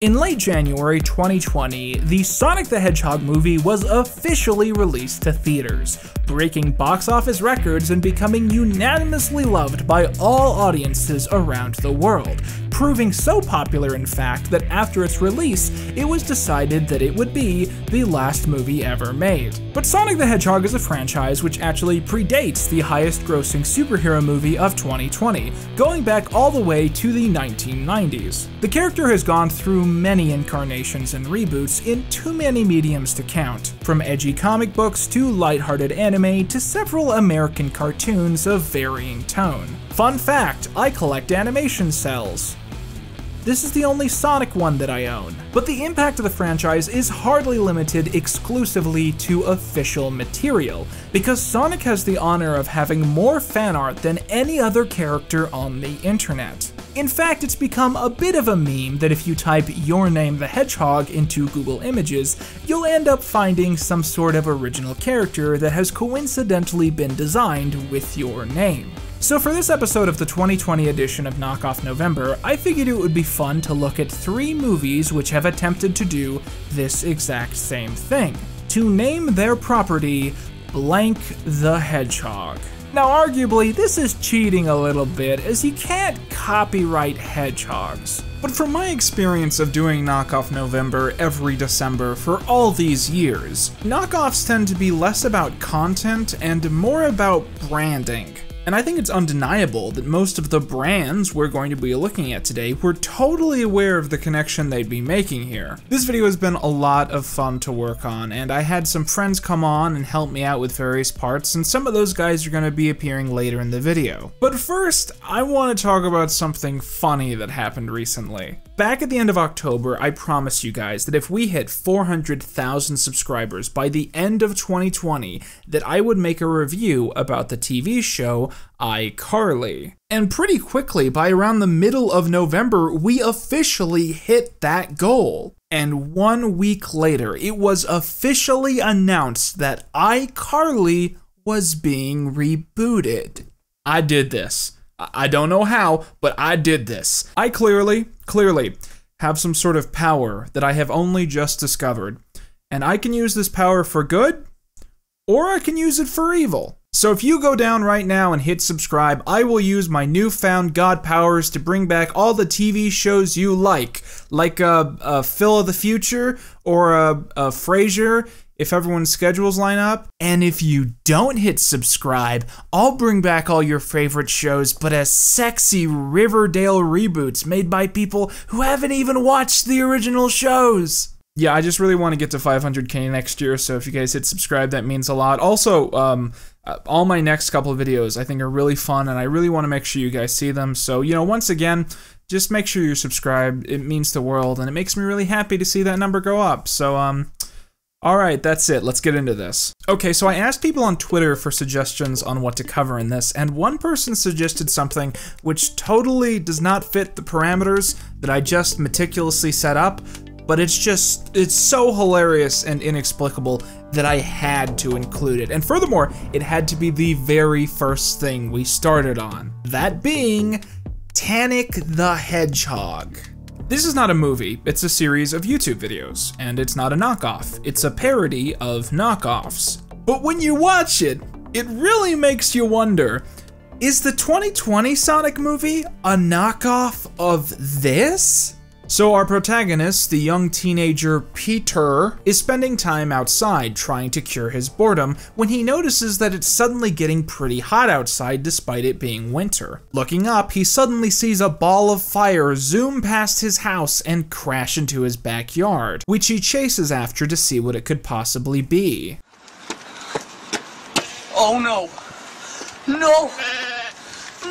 In late January 2020, the Sonic the Hedgehog movie was officially released to theaters, breaking box office records and becoming unanimously loved by all audiences around the world, proving so popular in fact that after its release, it was decided that it would be the last movie ever made. But Sonic the Hedgehog is a franchise which actually predates the highest-grossing superhero movie of 2020, going back all the way to the 1990s. The character has gone through many incarnations and reboots in too many mediums to count, from edgy comic books to lighthearted anime to several American cartoons of varying tone. Fun fact, I collect animation cells. This is the only Sonic one that I own. But the impact of the franchise is hardly limited exclusively to official material, because Sonic has the honor of having more fan art than any other character on the internet. In fact, it's become a bit of a meme that if you type "your name the Hedgehog" into Google Images, you'll end up finding some sort of original character that has coincidentally been designed with your name. So for this episode of the 2020 edition of Knockoff November, I figured it would be fun to look at 3 movies which have attempted to do this exact same thing, to name their property Blank the Hedgehog. Now arguably, this is cheating a little bit, as you can't copyright hedgehogs. But from my experience of doing Knockoff November every December for all these years, knockoffs tend to be less about content and more about branding. And I think it's undeniable that most of the brands we're going to be looking at today were totally aware of the connection they'd be making here. This video has been a lot of fun to work on, and I had some friends come on and help me out with various parts, and some of those guys are going to be appearing later in the video. But first, I want to talk about something funny that happened recently. Back at the end of October, I promised you guys that if we hit 400,000 subscribers by the end of 2020, that I would make a review about the TV show iCarly. And pretty quickly, by around the middle of November, we officially hit that goal. And 1 week later, it was officially announced that iCarly was being rebooted. I did this. I don't know how, but I did this. I clearly have some sort of power that I have only just discovered. And I can use this power for good, or I can use it for evil. So if you go down right now and hit subscribe, I will use my newfound god powers to bring back all the TV shows you like Phil of the Future or Frasier, if everyone's schedules line up. And if you don't hit subscribe, I'll bring back all your favorite shows, but as sexy Riverdale reboots made by people who haven't even watched the original shows. Yeah, I just really want to get to 500k next year, so if you guys hit subscribe, that means a lot. Also, all my next couple of videos I think are really fun, and I really want to make sure you guys see them. So, you know, once again, just make sure you're subscribed. It means the world, and it makes me really happy to see that number go up. So, alright, that's it. Let's get into this. Okay, so I asked people on Twitter for suggestions on what to cover in this, and one person suggested something which totally does not fit the parameters that I just meticulously set up, but it's so hilarious and inexplicable that I had to include it. And furthermore, it had to be the very first thing we started on. That being Tanik the Hedgehog. This is not a movie, it's a series of YouTube videos, and it's not a knockoff, it's a parody of knockoffs. But when you watch it, it really makes you wonder, is the 2020 Sonic movie a knockoff of this? So our protagonist, the young teenager Peter, is spending time outside trying to cure his boredom when he notices that it's suddenly getting pretty hot outside despite it being winter. Looking up, he suddenly sees a ball of fire zoom past his house and crash into his backyard, which he chases after to see what it could possibly be. Oh no! No!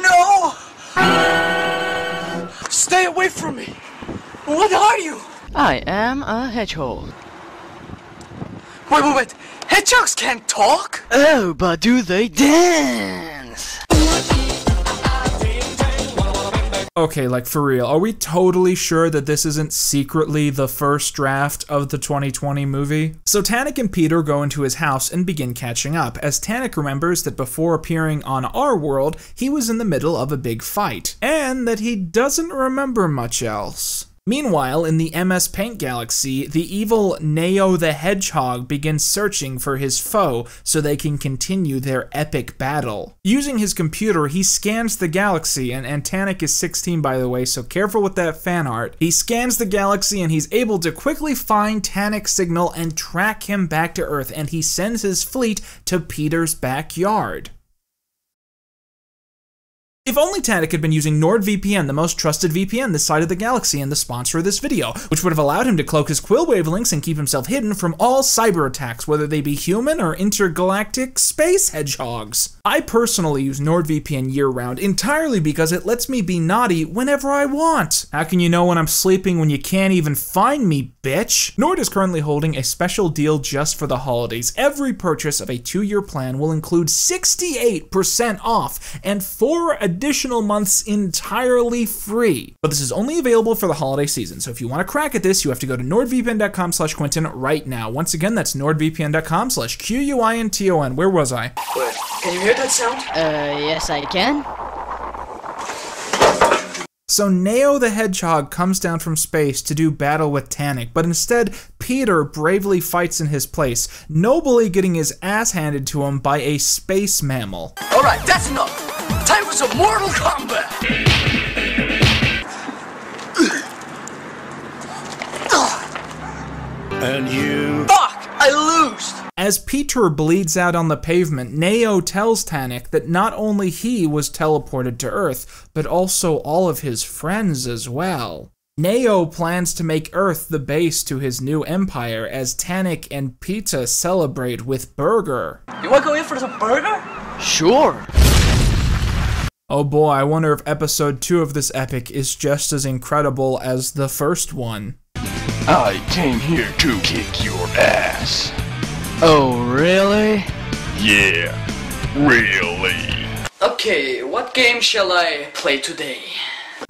No! Stay away from me! What are you? I am a hedgehog. Wait. Hedgehogs can't talk? Oh, but do they dance? Okay, like for real, are we totally sure that this isn't secretly the first draft of the 2020 movie? So Tanik and Peter go into his house and begin catching up, as Tanik remembers that before appearing on our world, he was in the middle of a big fight, and that he doesn't remember much else. Meanwhile, in the MS Paint galaxy, the evil Neo the Hedgehog begins searching for his foe so they can continue their epic battle. Using his computer, he scans the galaxy, and Tanik is 16 by the way, so careful with that fan art. He scans the galaxy and he's able to quickly find Tanik's signal and track him back to Earth, and he sends his fleet to Peter's backyard. If only Tanik had been using NordVPN, the most trusted VPN this side of the galaxy and the sponsor of this video, which would have allowed him to cloak his quill wavelengths and keep himself hidden from all cyber attacks, whether they be human or intergalactic space hedgehogs. I personally use NordVPN year-round entirely because it lets me be naughty whenever I want. How can you know when I'm sleeping when you can't even find me, bitch? Nord is currently holding a special deal just for the holidays. Every purchase of a 2-year plan will include 68% off and 4 additional months entirely free. But this is only available for the holiday season, so if you want to crack at this, you have to go to nordvpn.com/Quinton right now. Once again, that's nordvpn.com/QUINTON. Where was I? Wait, can you hear that sound? Yes I can. So Neo the Hedgehog comes down from space to do battle with Tanik, but instead Peter bravely fights in his place, nobly getting his ass handed to him by a space mammal. Alright, that's enough! Time for some Mortal Kombat! And you... Fuck! I lose! As Peter bleeds out on the pavement, Neo tells Tanik that not only he was teleported to Earth, but also all of his friends as well. Neo plans to make Earth the base to his new empire as Tanik and Peter celebrate with burger. You wanna go in for some burger? Sure. Oh boy, I wonder if episode 2 of this epic is just as incredible as the first one. I came here to kick your ass. Oh, really? Yeah, really. Okay, what game shall I play today?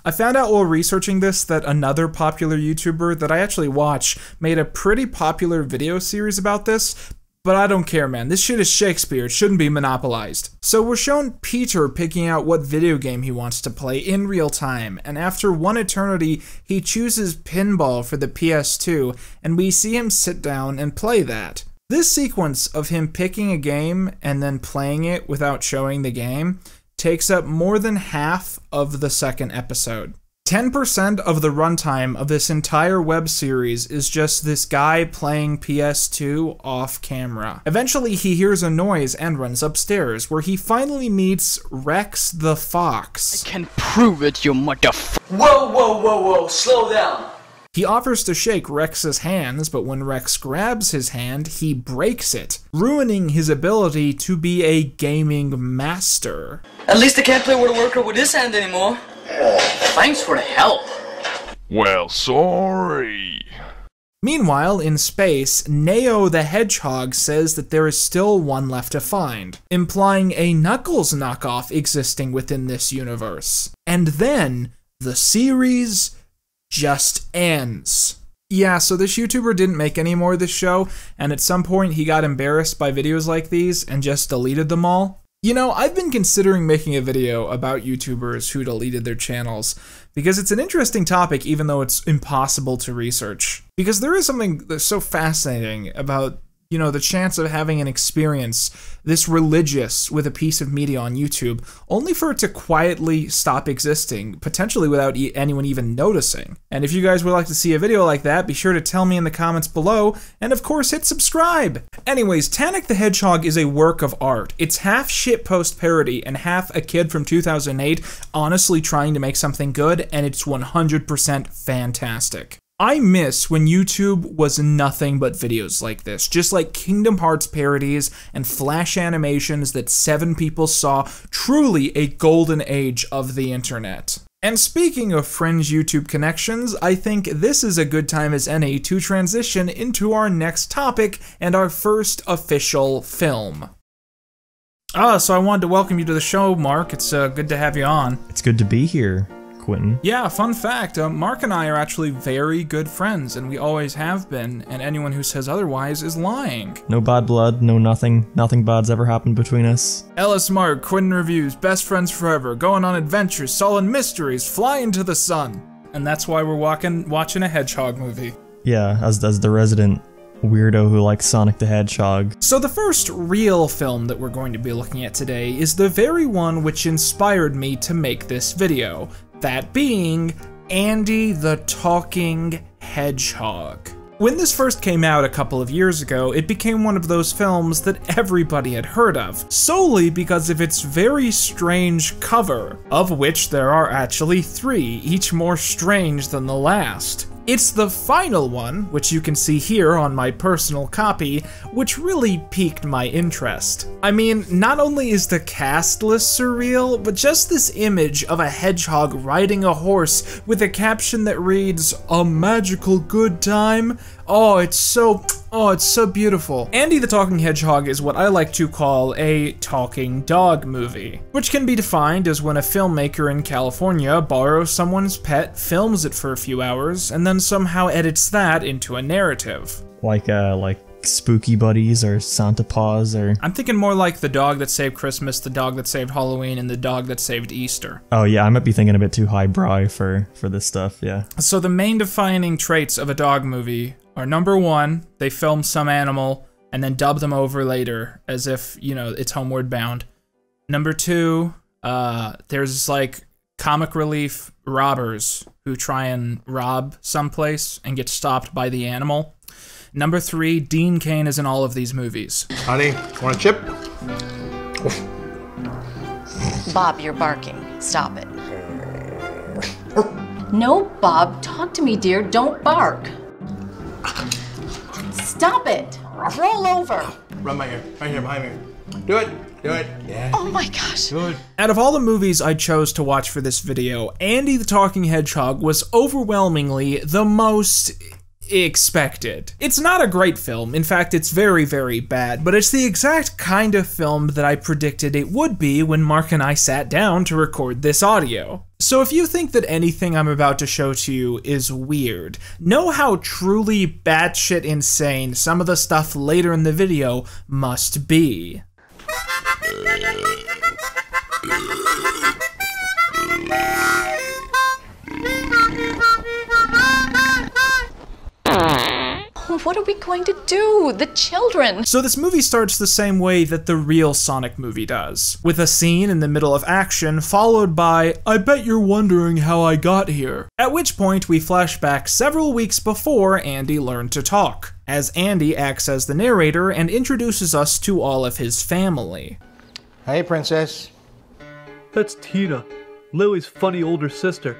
I found out while researching this that another popular YouTuber that I actually watch made a pretty popular video series about this, but I don't care, man. This shit is Shakespeare. It shouldn't be monopolized. So we're shown Peter picking out what video game he wants to play in real time, and after one eternity, he chooses pinball for the PS2, and we see him sit down and play that. This sequence of him picking a game and then playing it without showing the game takes up more than half of the second episode. 10% of the runtime of this entire web series is just this guy playing PS2 off camera. Eventually he hears a noise and runs upstairs, where he finally meets Rex the Fox. I can prove it, you motherf- Whoa, whoa, whoa, whoa, slow down! He offers to shake Rex's hands, but when Rex grabs his hand, he breaks it, ruining his ability to be a gaming master. At least I can't play World of Warcraft with this hand anymore. Thanks for the help. Well, sorry. Meanwhile, in space, Neo the Hedgehog says that there is still one left to find, implying a Knuckles knockoff existing within this universe. And then, the series just ends. Yeah, so this YouTuber didn't make any more of this show, and at some point he got embarrassed by videos like these and just deleted them all. You know, I've been considering making a video about YouTubers who deleted their channels, because it's an interesting topic even though it's impossible to research. Because there is something that's so fascinating about, you know, the chance of having an experience this religious with a piece of media on YouTube, only for it to quietly stop existing, potentially without anyone even noticing. And if you guys would like to see a video like that, be sure to tell me in the comments below, and of course hit subscribe! Anyways, Tanik the Hedgehog is a work of art. It's half shitpost parody and half a kid from 2008 honestly trying to make something good, and it's 100% fantastic. I miss when YouTube was nothing but videos like this, just like Kingdom Hearts parodies and Flash animations that 7 people saw, truly a golden age of the internet. And speaking of fringe YouTube connections, I think this is a good time as any to transition into our next topic and our first official film. So I wanted to welcome you to the show, Mark. It's good to have you on. It's good to be here, Quinton. Yeah, fun fact, Mark and I are actually very good friends, and we always have been, and anyone who says otherwise is lying. No bad blood, no nothing. Nothing bad's ever happened between us. Ellis Mark, Quinton Reviews, best friends forever, going on adventures, solving mysteries, flying to the sun. And that's why we're watching a hedgehog movie. Yeah, as the resident weirdo who likes Sonic the Hedgehog. So the first real film that we're going to be looking at today is the very one which inspired me to make this video. That being Andy the Talking Hedgehog. When this first came out a couple of years ago, it became one of those films that everybody had heard of, solely because of its very strange cover, of which there are actually 3, each more strange than the last. It's the final one, which you can see here on my personal copy, which really piqued my interest. I mean, not only is the cast list surreal, but just this image of a hedgehog riding a horse with a caption that reads, "A magical good time." Oh, it's so beautiful. Andy the Talking Hedgehog is what I like to call a talking dog movie, which can be defined as when a filmmaker in California borrows someone's pet, films it for a few hours, and then somehow edits that into a narrative. Like Spooky Buddies or Santa Paws or... I'm thinking more like The Dog That Saved Christmas, The Dog That Saved Halloween, and The Dog That Saved Easter. Oh yeah, I might be thinking a bit too highbrow for this stuff, yeah. So the main defining traits of a dog movie are: number 1, they film some animal and then dub them over later as if, you know, it's Homeward Bound. Number 2, there's like comic relief robbers who try and rob someplace and get stopped by the animal. Number 3, Dean Cain is in all of these movies. Honey, want a chip? Bob, you're barking. Stop it. No, Bob, talk to me, dear. Don't bark. Stop it. Roll over. Run my hair. Right here, behind me. Do it. Do it. Yeah. Oh my gosh. Good. Out of all the movies I chose to watch for this video, Andy the Talking Hedgehog was overwhelmingly the most expected. It's not a great film. In fact, it's very, very bad, but it's the exact kind of film that I predicted it would be when Mark and I sat down to record this audio. So if you think that anything I'm about to show to you is weird, know how truly batshit insane some of the stuff later in the video must be. What are we going to do? The children! So this movie starts the same way that the real Sonic movie does, with a scene in the middle of action followed by, "I bet you're wondering how I got here." At which point we flash back several weeks before Andy learned to talk, as Andy acts as the narrator and introduces us to all of his family. Hey, princess. That's Tina, Lily's funny older sister.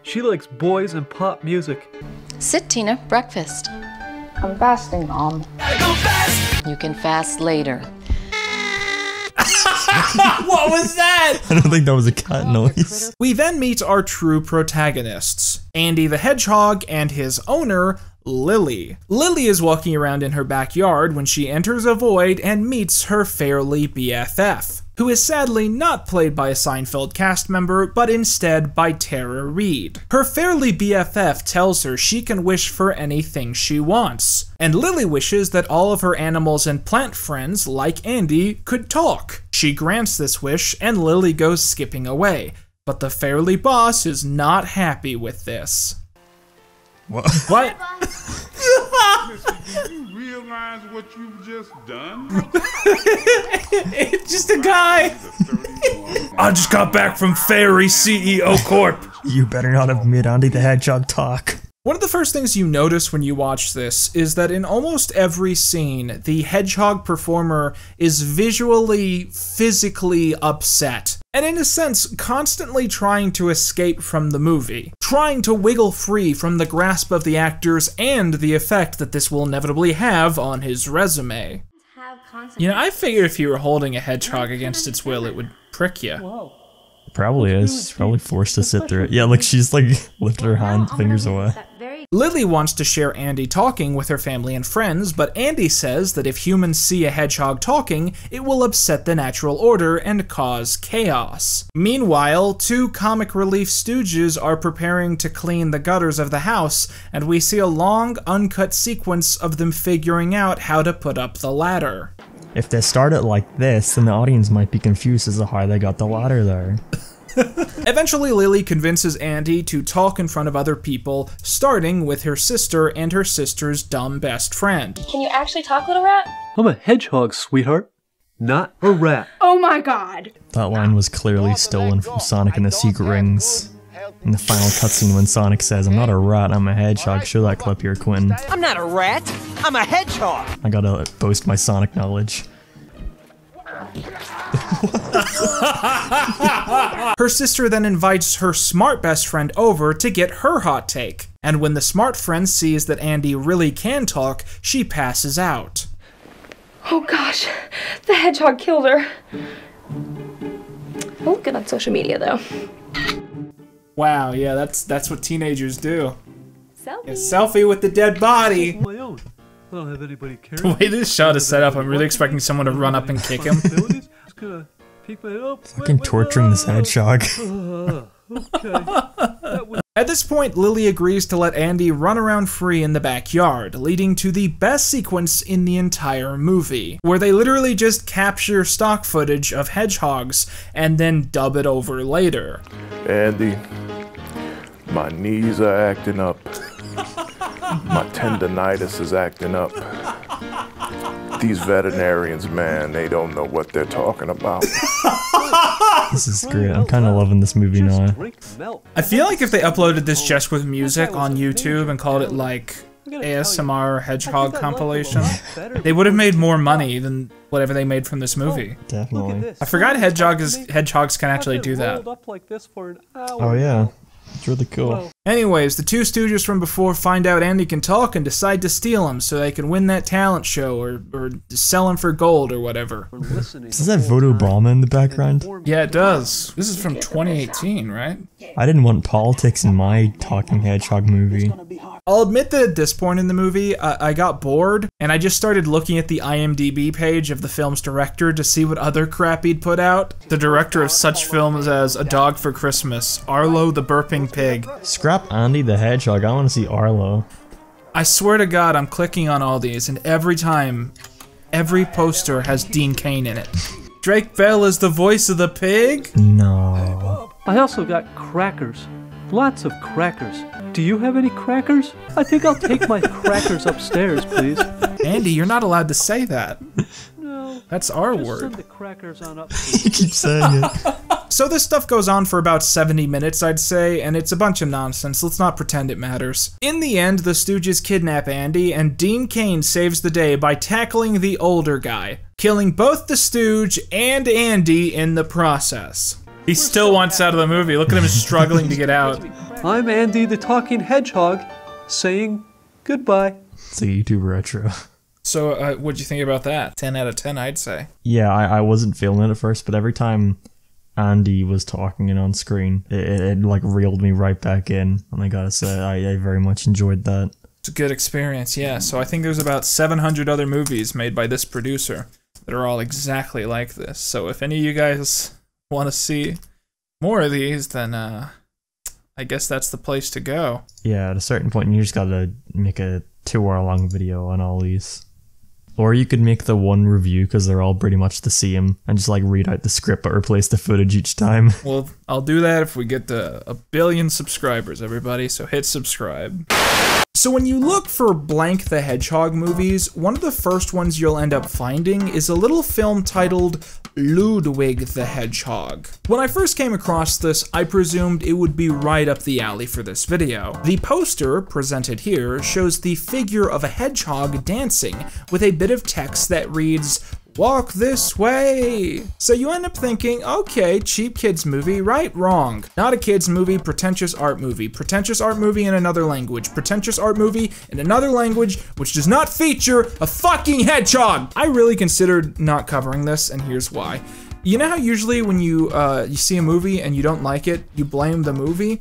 She likes boys and pop music. Sit, Tina. Breakfast. I'm fasting, Mom. You can fast later. What was that? I don't think that was a cat noise. We then meet our true protagonists, Andy the Hedgehog and his owner, Lily. Lily is walking around in her backyard when she enters a void and meets her Fairly BFF, who is sadly not played by a Seinfeld cast member, but instead by Tara Reid. Her Fairly BFF tells her she can wish for anything she wants, and Lily wishes that all of her animals and plant friends, like Andy, could talk. She grants this wish, and Lily goes skipping away, but the Fairly boss is not happy with this. What? What? Do you realize what you've just done? It's just a guy. I just got back from Fairy CEO Corp. You better not have made Andy the Hedgehog talk. One of the first things you notice when you watch this is that in almost every scene, the hedgehog performer is visually, physically upset, and in a sense, constantly trying to escape from the movie, trying to wiggle free from the grasp of the actors and the effect that this will inevitably have on his resume. You know, I figure if you were holding a hedgehog against its will, it would prick you. Probably is. Probably forced to sit through it. Yeah, like she's like lifted her hand, fingers away. Lily wants to share Andy talking with her family and friends, but Andy says that if humans see a hedgehog talking, it will upset the natural order and cause chaos. Meanwhile, 2 comic relief stooges are preparing to clean the gutters of the house, and we see a long, uncut sequence of them figuring out how to put up the ladder. If they start it like this, then the audience might be confused as to how they got the ladder there. Eventually, Lily convinces Andy to talk in front of other people, starting with her sister and her sister's dumb best friend. Can you actually talk, little rat? I'm a hedgehog, sweetheart, not a rat. Oh my god. That line was clearly stolen from Sonic and the Secret Rings. In the final cutscene when Sonic says, "I'm not a rat, I'm a hedgehog," show that clip here, Quinton. I'm not a rat, I'm a hedgehog! I gotta boast my Sonic knowledge. Her sister then invites her smart best friend over to get her hot take. And when the smart friend sees that Andy really can talk, she passes out. Oh gosh, the hedgehog killed her. I look good on social media though. Wow, yeah, that's what teenagers do. Selfie. A selfie with the dead body. My own. I don't have anybody care. The way this shot is set up, I'm really expecting someone to run up and kick him. Fucking torturing this hedgehog. At this point, Lily agrees to let Andy run around free in the backyard, leading to the best sequence in the entire movie, where they literally just capture stock footage of hedgehogs and then dub it over later. Andy, my knees are acting up. My tendonitis is acting up. These veterinarians, man, they don't know what they're talking about. This is great. I'm kind of loving this movie now. I feel like if they uploaded this just with music on YouTube and called it like ASMR Hedgehog compilation, they would have made more money than whatever they made from this movie. Definitely. I forgot hedgehogs can actually do that. Oh yeah. It's really cool. Anyways, the two stooges from before find out Andy can talk and decide to steal him so they can win that talent show or sell him for gold or whatever. Does that Voodoo Obama in the background? Yeah, it does. This is from 2018, right? I didn't want politics in my talking hedgehog movie. I'll admit that at this point in the movie, I got bored, and I just started looking at the IMDb page of the film's director to see what other crap he'd put out. The director of such films as A Dog for Christmas, Arlo the Burping Pig. Scrap Andy the Hedgehog, I want to see Arlo. I swear to God, I'm clicking on all these, and every time, every poster has Dean Cain in it. Drake Bell is the voice of the pig? No. I also got crackers. Lots of crackers. Do you have any crackers? I think I'll take my crackers upstairs, please. Andy, you're not allowed to say that. No. That's our word. Send the crackers on up. You keep saying it. So this stuff goes on for about 70 minutes, I'd say, and it's a bunch of nonsense. Let's not pretend it matters. In the end, the Stooges kidnap Andy, and Dean Cain saves the day by tackling the older guy, killing both the Stooge and Andy in the process. He still wants out of the movie. Look at him struggling to get out. I'm Andy the Talking Hedgehog, saying goodbye. It's a YouTube retro. So, what'd you think about that? 10 out of 10, I'd say. Yeah, I wasn't feeling it at first, but every time Andy was talking and on screen, it like reeled me right back in, and I gotta say, I very much enjoyed that. It's a good experience, yeah. So I think there's about 700 other movies made by this producer that are all exactly like this. So if any of you guys want to see more of these, then I guess that's the place to go. Yeah, at a certain point, you just gotta make a 2-hour-long video on all these. Or you could make the one review, because they're all pretty much the same, and just like read out the script but replace the footage each time. Well, I'll do that if we get to 1 billion subscribers, everybody, so hit subscribe. So when you look for Blank the Hedgehog movies, one of the first ones you'll end up finding is a little film titled Ludwig the Hedgehog. When I first came across this, I presumed it would be right up the alley for this video. The poster, presented here, shows the figure of a hedgehog dancing with a bit of text that reads, "Walk this way." So you end up thinking, okay, cheap kids movie, right? Wrong. Not a kids movie, pretentious art movie. Pretentious art movie in another language. Pretentious art movie in another language which does not feature a fucking hedgehog. I really considered not covering this, and here's why. You know how usually when you see a movie and you don't like it, you blame the movie?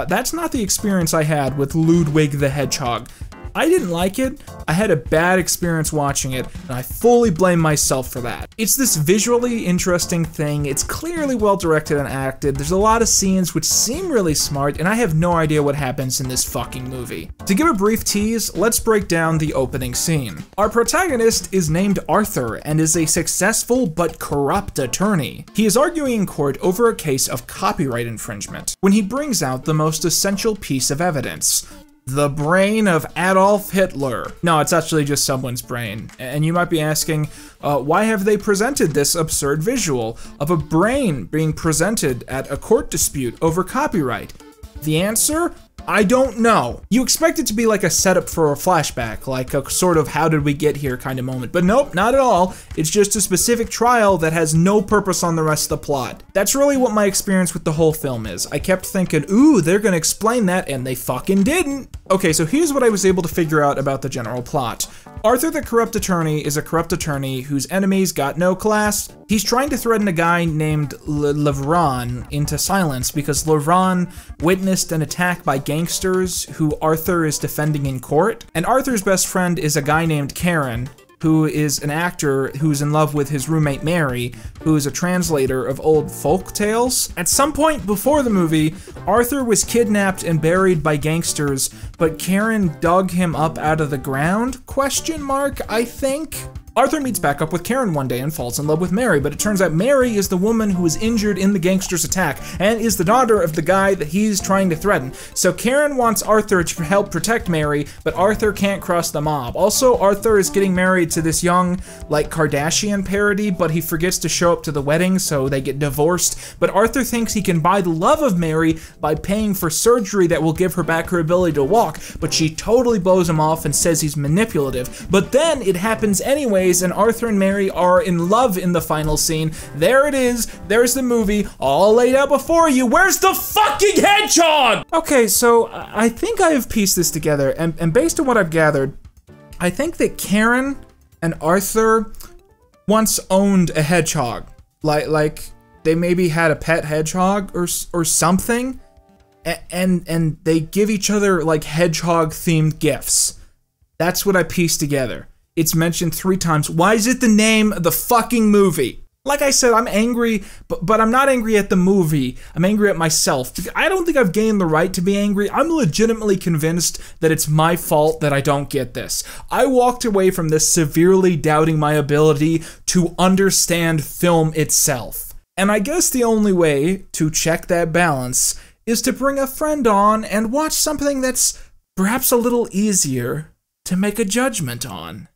That's not the experience I had with Ludwig the Hedgehog. I didn't like it, I had a bad experience watching it, and I fully blame myself for that. It's this visually interesting thing, it's clearly well directed and acted, there's a lot of scenes which seem really smart, and I have no idea what happens in this fucking movie. To give a brief tease, let's break down the opening scene. Our protagonist is named Arthur and is a successful but corrupt attorney. He is arguing in court over a case of copyright infringement when he brings out the most essential piece of evidence: the brain of Adolf Hitler. No, it's actually just someone's brain. And you might be asking, why have they presented this absurd visual of a brain being presented at a court dispute over copyright? The answer? I don't know. You expect it to be like a setup for a flashback, like a sort of how did we get here kind of moment, but nope, not at all. It's just a specific trial that has no purpose on the rest of the plot. That's really what my experience with the whole film is. I kept thinking, ooh, they're gonna explain that, and they fucking didn't. Okay, so here's what I was able to figure out about the general plot. Arthur the corrupt attorney is a corrupt attorney whose enemies got no class. He's trying to threaten a guy named Levron into silence because Levron witnessed an attack by gangsters who Arthur is defending in court. And Arthur's best friend is a guy named Karen, who is an actor who's in love with his roommate Mary, who is a translator of old folk tales. At some point before the movie, Arthur was kidnapped and buried by gangsters, but Karen dug him up out of the ground? ? I think. Arthur meets back up with Karen one day and falls in love with Mary, but it turns out Mary is the woman who was injured in the gangster's attack and is the daughter of the guy that he's trying to threaten. So Karen wants Arthur to help protect Mary, but Arthur can't cross the mob. Also, Arthur is getting married to this young, like, Kardashian parody, but he forgets to show up to the wedding, so they get divorced. But Arthur thinks he can buy the love of Mary by paying for surgery that will give her back her ability to walk, but she totally blows him off and says he's manipulative. But then it happens anyway, and Arthur and Mary are in love in the final scene. There it is. There's the movie all laid out before you. Where's the fucking hedgehog? Okay, so I think I have pieced this together, and based on what I've gathered, I think that Karen and Arthur once owned a hedgehog. Like they maybe had a pet hedgehog or something, and they give each other like hedgehog-themed gifts. That's what I pieced together. It's mentioned 3 times. Why is it the name of the fucking movie? Like I said, I'm angry, but I'm not angry at the movie. I'm angry at myself. I don't think I've gained the right to be angry. I'm legitimately convinced that it's my fault that I don't get this. I walked away from this severely doubting my ability to understand film itself. And I guess the only way to check that balance is to bring a friend on and watch something that's perhaps a little easier to make a judgment on.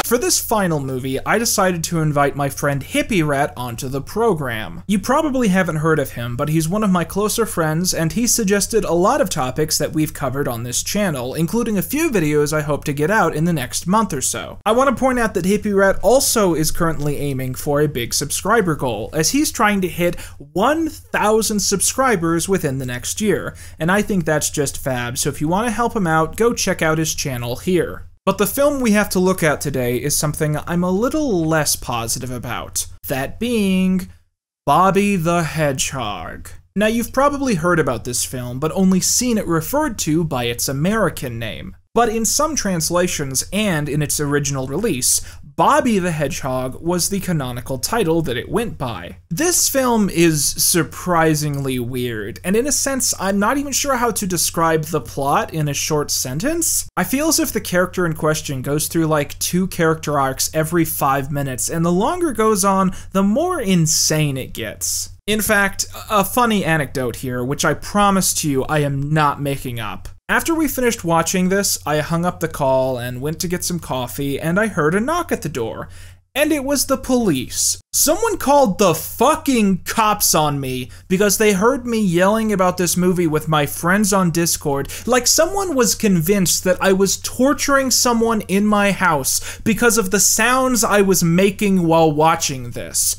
For this final movie, I decided to invite my friend Hippie Rat onto the program. You probably haven't heard of him, but he's one of my closer friends, and he suggested a lot of topics that we've covered on this channel, including a few videos I hope to get out in the next month or so. I want to point out that Hippie Rat also is currently aiming for a big subscriber goal, as he's trying to hit 1,000 subscribers within the next year, and I think that's just fab, so if you want to help him out, go check out his channel here. But the film we have to look at today is something I'm a little less positive about. That being Bobby the Hedgehog. Now, you've probably heard about this film, but only seen it referred to by its American name. But in some translations, and in its original release, Bobby the Hedgehog was the canonical title that it went by. This film is surprisingly weird, and in a sense, I'm not even sure how to describe the plot in a short sentence. I feel as if the character in question goes through like 2 character arcs every 5 minutes, and the longer it goes on, the more insane it gets. In fact, a funny anecdote here, which I promise to you I am not making up. After we finished watching this, I hung up the call and went to get some coffee, and I heard a knock at the door. And it was the police. Someone called the fucking cops on me because they heard me yelling about this movie with my friends on Discord, like someone was convinced that I was torturing someone in my house because of the sounds I was making while watching this.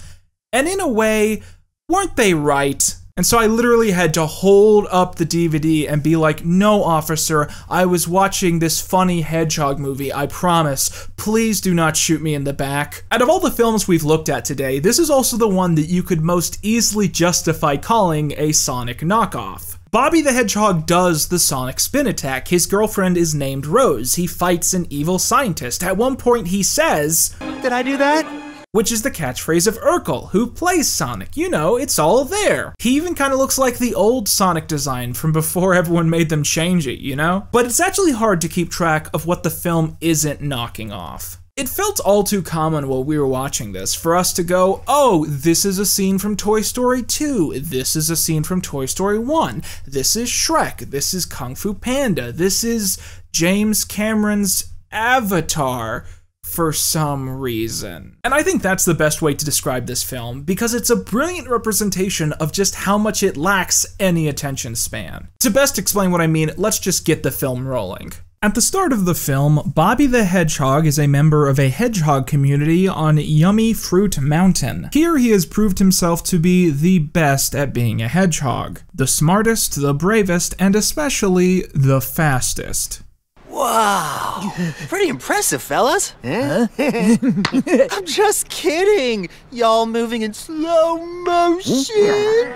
And in a way, weren't they right? And so I literally had to hold up the DVD and be like, no, officer, I was watching this funny hedgehog movie, I promise. Please do not shoot me in the back. Out of all the films we've looked at today, this is also the one that you could most easily justify calling a Sonic knockoff. Bobby the Hedgehog does the sonic spin attack. His girlfriend is named Rose. He fights an evil scientist. At one point he says, "Did I do that?" Which is the catchphrase of Urkel, who plays Sonic. You know, it's all there. He even kind of looks like the old Sonic design from before everyone made them change it, you know? But it's actually hard to keep track of what the film isn't knocking off. It felt all too common while we were watching this for us to go, oh, this is a scene from Toy Story 2, this is a scene from Toy Story 1, this is Shrek, this is Kung Fu Panda, this is James Cameron's Avatar, for some reason. And I think that's the best way to describe this film, because it's a brilliant representation of just how much it lacks any attention span. To best explain what I mean, let's just get the film rolling. At the start of the film, Bobby the Hedgehog is a member of a hedgehog community on Yummy Fruit Mountain. Here he has proved himself to be the best at being a hedgehog. The smartest, the bravest, and especially the fastest. Wow, pretty impressive, fellas. Huh? I'm just kidding. Y'all moving in slow motion.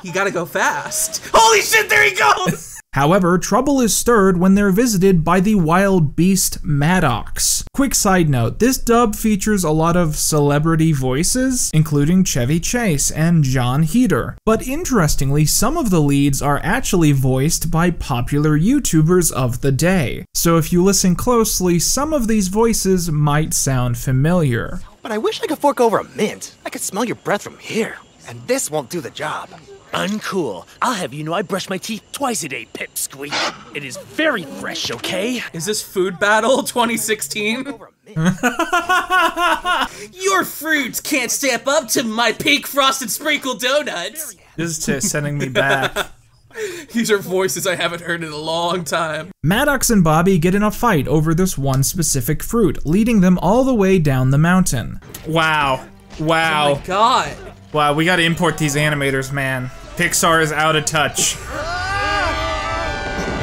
You gotta go fast. Holy shit, there he goes! However, trouble is stirred when they're visited by the wild beast Maddox. Quick side note, this dub features a lot of celebrity voices, including Chevy Chase and John Heder. But interestingly, some of the leads are actually voiced by popular YouTubers of the day. So if you listen closely, some of these voices might sound familiar. But I wish I could fork over a mint. I could smell your breath from here. And this won't do the job. Uncool. I'll have you know I brush my teeth twice a day, Pipsqueak. It is very fresh, okay? Is this Food Battle 2016? Your fruits can't step up to my pink frosted sprinkle donuts. This is just sending me back. These are voices I haven't heard in a long time. Maddox and Bobby get in a fight over this one specific fruit, leading them all the way down the mountain. Wow. Wow. Oh my god. Wow, we gotta import these animators, man. Pixar is out of touch.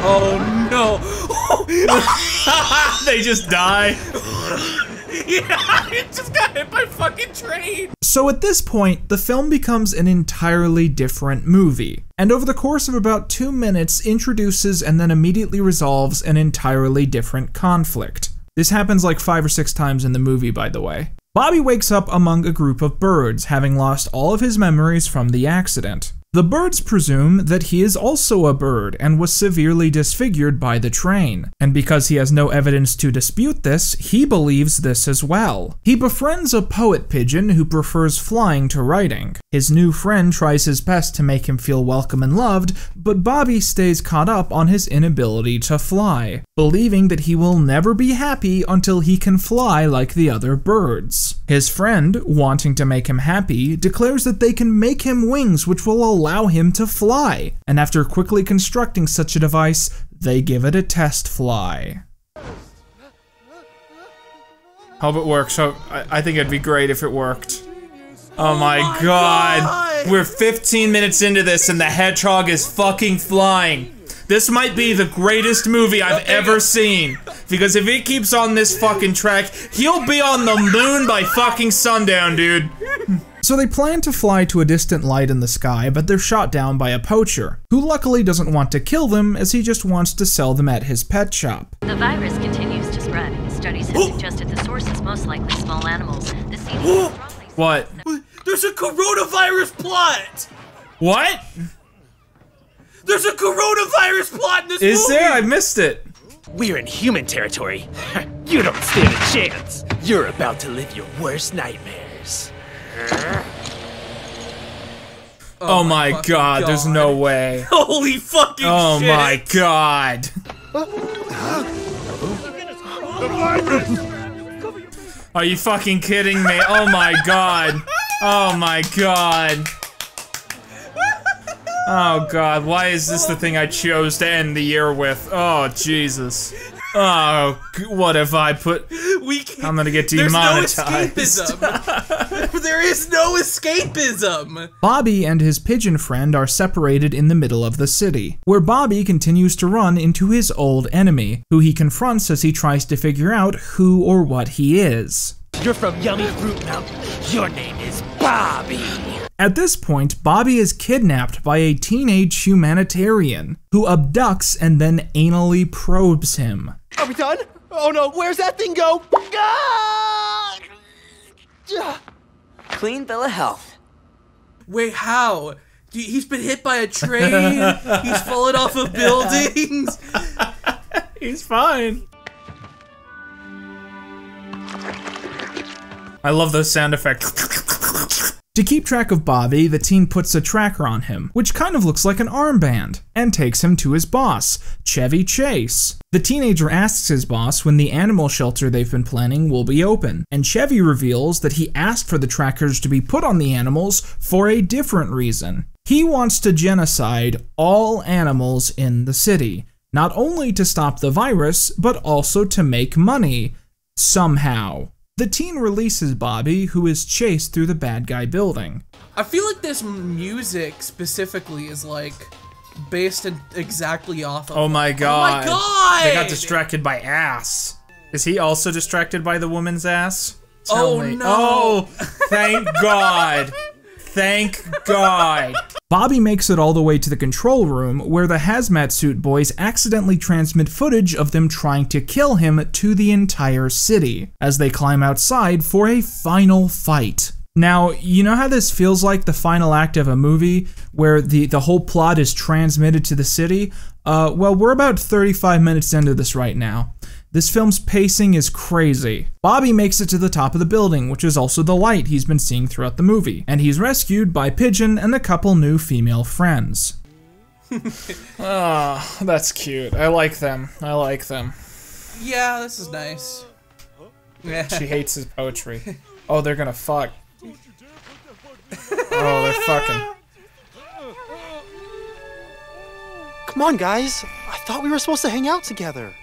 Oh no. They just die. Yeah, it just got hit by fucking train. So at this point, the film becomes an entirely different movie, and over the course of about 2 minutes introduces and then immediately resolves an entirely different conflict. This happens like 5 or 6 times in the movie, by the way. Bobby wakes up among a group of birds, having lost all of his memories from the accident. The birds presume that he is also a bird and was severely disfigured by the train, and because he has no evidence to dispute this, he believes this as well. He befriends a poet pigeon who prefers flying to writing. His new friend tries his best to make him feel welcome and loved, but Bobby stays caught up on his inability to fly, believing that he will never be happy until he can fly like the other birds. His friend, wanting to make him happy, declares that they can make him wings which will allow him to fly, and after quickly constructing such a device, they give it a test fly. Hope it works. I think it'd be great if it worked. Oh my god! We're 15 minutes into this and the hedgehog is fucking flying. This might be the greatest movie I've ever seen, because if it keeps on this fucking track, he'll be on the moon by fucking sundown, dude. So they plan to fly to a distant light in the sky, but they're shot down by a poacher, who luckily doesn't want to kill them as he just wants to sell them at his pet shop. The virus continues to spread. Studies have suggested the source is most likely small animals. The CDC What? There's a coronavirus plot! What? There's a coronavirus plot in this movie! Is there? I missed it. We're in human territory. You don't stand a chance. You're about to live your worst nightmares. Oh my god, there's no way. Holy fucking shit! Oh my god. Are you fucking kidding me? Oh my god. Oh my god. Oh god, why is this the thing I chose to end the year with? Oh Jesus. Oh, what have I put? I'm gonna get demonetized. There's no escapism. There is no escapism. Bobby and his pigeon friend are separated in the middle of the city, where Bobby continues to run into his old enemy, who he confronts as he tries to figure out who or what he is. You're from Yummy Fruit Mountain. Your name is Bobby. At this point, Bobby is kidnapped by a teenage humanitarian who abducts and then anally probes him. Are we done? Oh no, where's that thing go? Clean bill of health. Wait, how? He's been hit by a train? He's fallen off of buildings? He's fine. I love those sound effects. To keep track of Bobby, the teen puts a tracker on him, which kind of looks like an armband, and takes him to his boss, Chevy Chase. The teenager asks his boss when the animal shelter they've been planning will be open, and Chevy reveals that he asked for the trackers to be put on the animals for a different reason. He wants to genocide all animals in the city, not only to stop the virus, but also to make money. Somehow. The teen releases Bobby, who is chased through the bad guy building. I feel like this music specifically is like based exactly off of. Oh my god. Oh my god! They got distracted by ass. Is he also distracted by the woman's ass? Tell me. No. Oh, thank god. Thank God. Bobby makes it all the way to the control room where the hazmat suit boys accidentally transmit footage of them trying to kill him to the entire city as they climb outside for a final fight. Now, you know how this feels like the final act of a movie where the whole plot is transmitted to the city? Well, we're about 35 minutes into this right now. This film's pacing is crazy. Bobby makes it to the top of the building, which is also the light he's been seeing throughout the movie, and he's rescued by Pigeon and a couple new female friends. Oh, that's cute. I like them. I like them. Yeah, this is nice. She hates his poetry. Oh, they're gonna fuck. Oh, they're fucking. Come on, guys. I thought we were supposed to hang out together.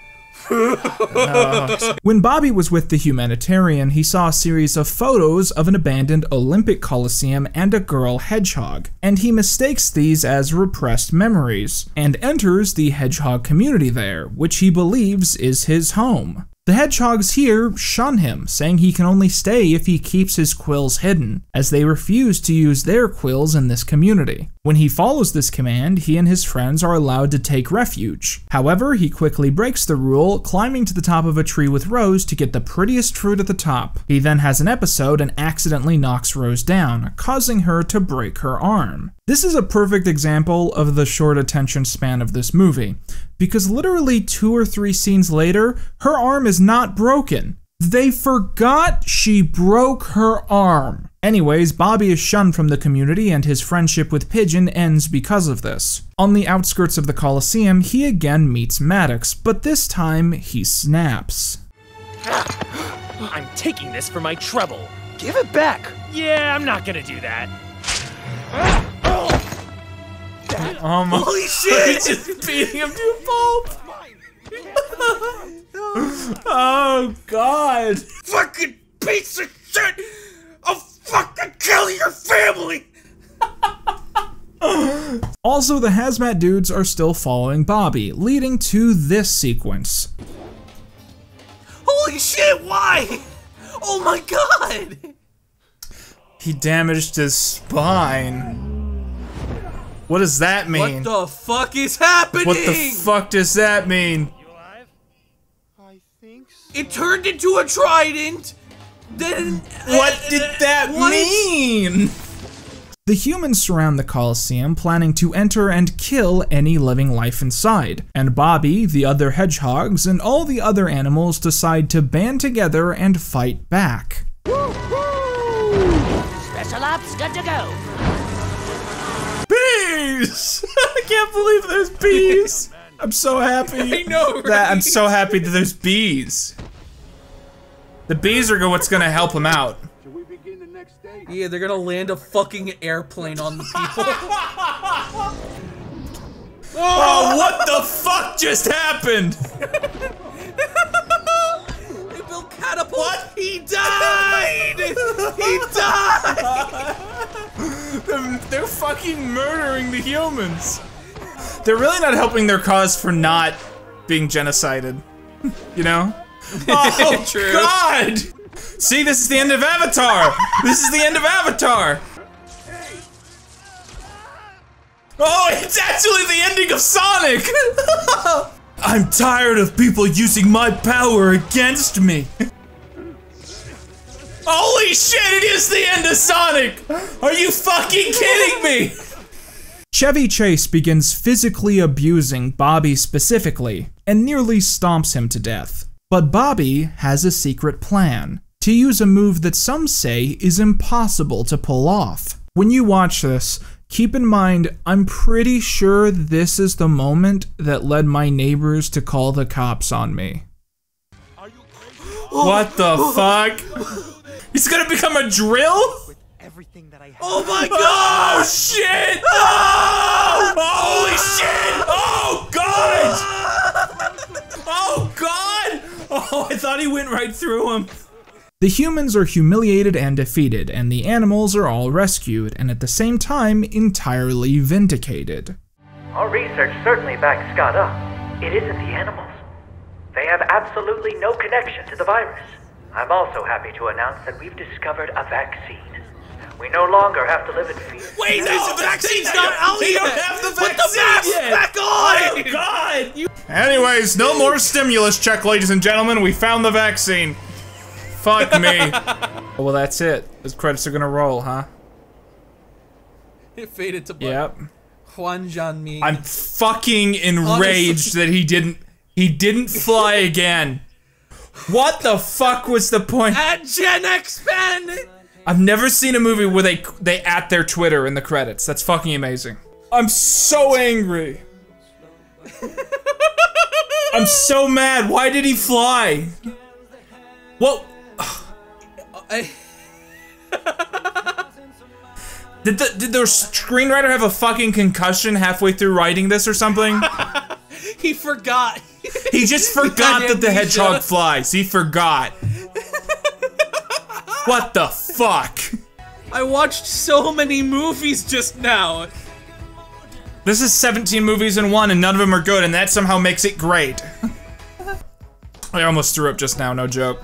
When Bobby was with the humanitarian, he saw a series of photos of an abandoned Olympic Coliseum and a girl hedgehog, and he mistakes these as repressed memories, and enters the hedgehog community there, which he believes is his home. The hedgehogs here shun him, saying he can only stay if he keeps his quills hidden, as they refuse to use their quills in this community. When he follows this command, he and his friends are allowed to take refuge. However, he quickly breaks the rule, climbing to the top of a tree with Rose to get the prettiest fruit at the top. He then has an episode and accidentally knocks Rose down, causing her to break her arm. This is a perfect example of the short attention span of this movie, because literally 2 or 3 scenes later, her arm is not broken. They forgot she broke her arm. Anyways, Bobby is shunned from the community and his friendship with Pigeon ends because of this. On the outskirts of the Coliseum, he again meets Maddox, but this time he snaps. I'm taking this for my trouble. Give it back. Yeah, I'm not gonna do that. Holy shit! He's just beating him to a pulp! Oh god! Fucking piece of shit! I'll fucking kill your family! Also, the hazmat dudes are still following Bobby, leading to this sequence. Holy shit, why? Oh my god! He damaged his spine. What does that mean? What the fuck is happening? What the fuck does that mean? You alive? I think so. It turned into a trident. Then what did that mean? The humans surround the Coliseum, planning to enter and kill any living life inside. And Bobby, the other hedgehogs, and all the other animals decide to band together and fight back. Special ops good to go. Bees! I can't believe there's bees! I'm so happy. I know, right? I'm so happy that there's bees. The bees are what's gonna help him out. Yeah, they're gonna land a fucking airplane on the people. Oh, what the fuck just happened? They built catapults. What? He died! He died! They're fucking murdering the humans. They're really not helping their cause for not being genocided. You know? Oh, True. God! See, this is the end of Avatar! This is the end of Avatar! Oh, it's actually the ending of Sonic! I'm tired of people using my power against me. Holy shit, it is the end of Sonic! Are you fucking kidding me? Chevy Chase begins physically abusing Bobby specifically, and nearly stomps him to death. But Bobby has a secret plan, to use a move that some say is impossible to pull off. When you watch this, keep in mind, I'm pretty sure this is the moment that led my neighbors to call the cops on me. What the fuck? He's gonna become a drill? Oh my god! Oh shit! Oh! Holy shit! Oh god! Oh god! Oh, I thought he went right through him. The humans are humiliated and defeated, and the animals are all rescued, and at the same time, entirely vindicated. Our research certainly backs Scott up. It isn't the animals. They have absolutely no connection to the virus. I'm also happy to announce that we've discovered a vaccine. We no longer have to live in fear. Wait, no, the vaccine's not out We yet! don't have the Put the vaccine mask yet. back on! Oh god! Anyways, no more stimulus check, ladies and gentlemen. We found the vaccine. Fuck me. Well, that's it. Those credits are gonna roll, huh? It faded to black. Yep. Juan Jianmi. I'm fucking enraged that he didn't fly again. What the fuck was the point? At Gen X Ben! I've never seen a movie where they at their Twitter in the credits. That's fucking amazing. I'm so angry. I'm so mad. Why did he fly? What? Did the screenwriter have a fucking concussion halfway through writing this or something? He forgot. He just forgot that the hedgehog flies. He forgot. What the fuck? I watched so many movies just now. This is 17 movies in one and none of them are good, and that somehow makes it great. I almost threw up just now, no joke.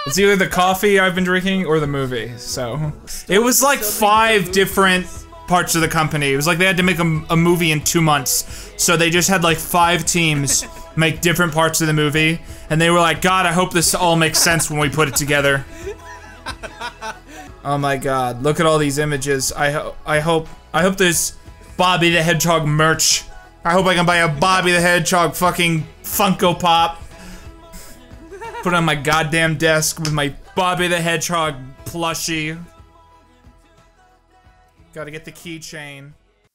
It's either the coffee I've been drinking or the movie, so. It was like 5 different parts of the company. It was like they had to make a movie in 2 months. So they just had like 5 teams make different parts of the movie. And they were like, God, I hope this all makes sense when we put it together. Oh my God, look at all these images. I hope there's Bobby the Hedgehog merch. I hope I can buy a Bobby the Hedgehog fucking Funko Pop. Put it on my goddamn desk with my Bobby the Hedgehog plushie. Gotta get the keychain.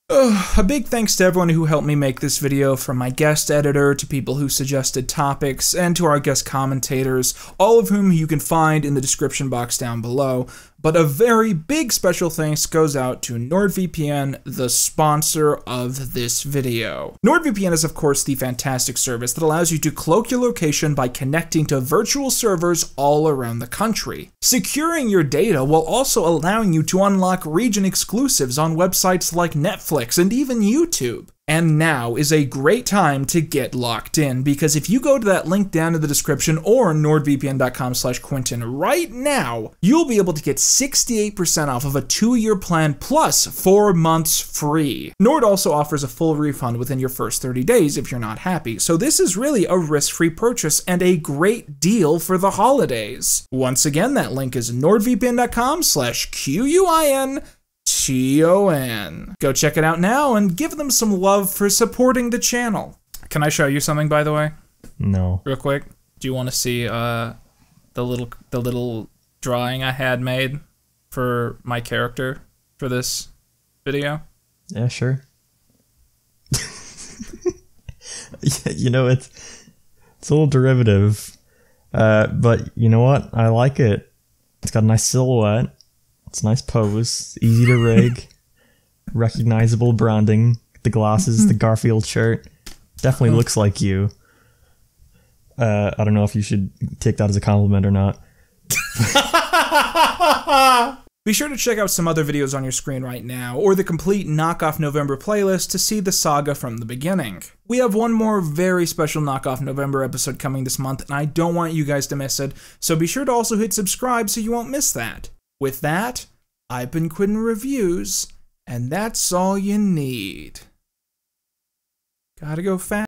A big thanks to everyone who helped me make this video, from my guest editor to people who suggested topics, and to our guest commentators, all of whom you can find in the description box down below. But a very big special thanks goes out to NordVPN, the sponsor of this video. NordVPN is of course the fantastic service that allows you to cloak your location by connecting to virtual servers all around the country, securing your data while also allowing you to unlock region exclusives on websites like Netflix and even YouTube. And now is a great time to get locked in, because if you go to that link down in the description or nordvpn.com/Quinton right now, you'll be able to get 68% off of a 2-year plan plus 4 months free. Nord also offers a full refund within your first 30 days if you're not happy, so this is really a risk-free purchase and a great deal for the holidays. Once again, that link is nordvpn.com/QUINTON. Go check it out now and give them some love for supporting the channel. Can I show you something, by the way? No. Real quick. Do you want to see the little drawing I had made for my character for this video? Yeah, sure. You know, it's a little derivative, but you know what? I like it. It's got a nice silhouette. It's a nice pose, easy to rig, recognizable branding, the glasses, the Garfield shirt. Definitely looks like you. I don't know if you should take that as a compliment or not. Be sure to check out some other videos on your screen right now, or the complete Knockoff November playlist to see the saga from the beginning. We have one more very special Knockoff November episode coming this month, and I don't want you guys to miss it, so be sure to also hit subscribe so you won't miss that. With that, I've been Quinton Reviews, And that's all you need. Gotta go fast.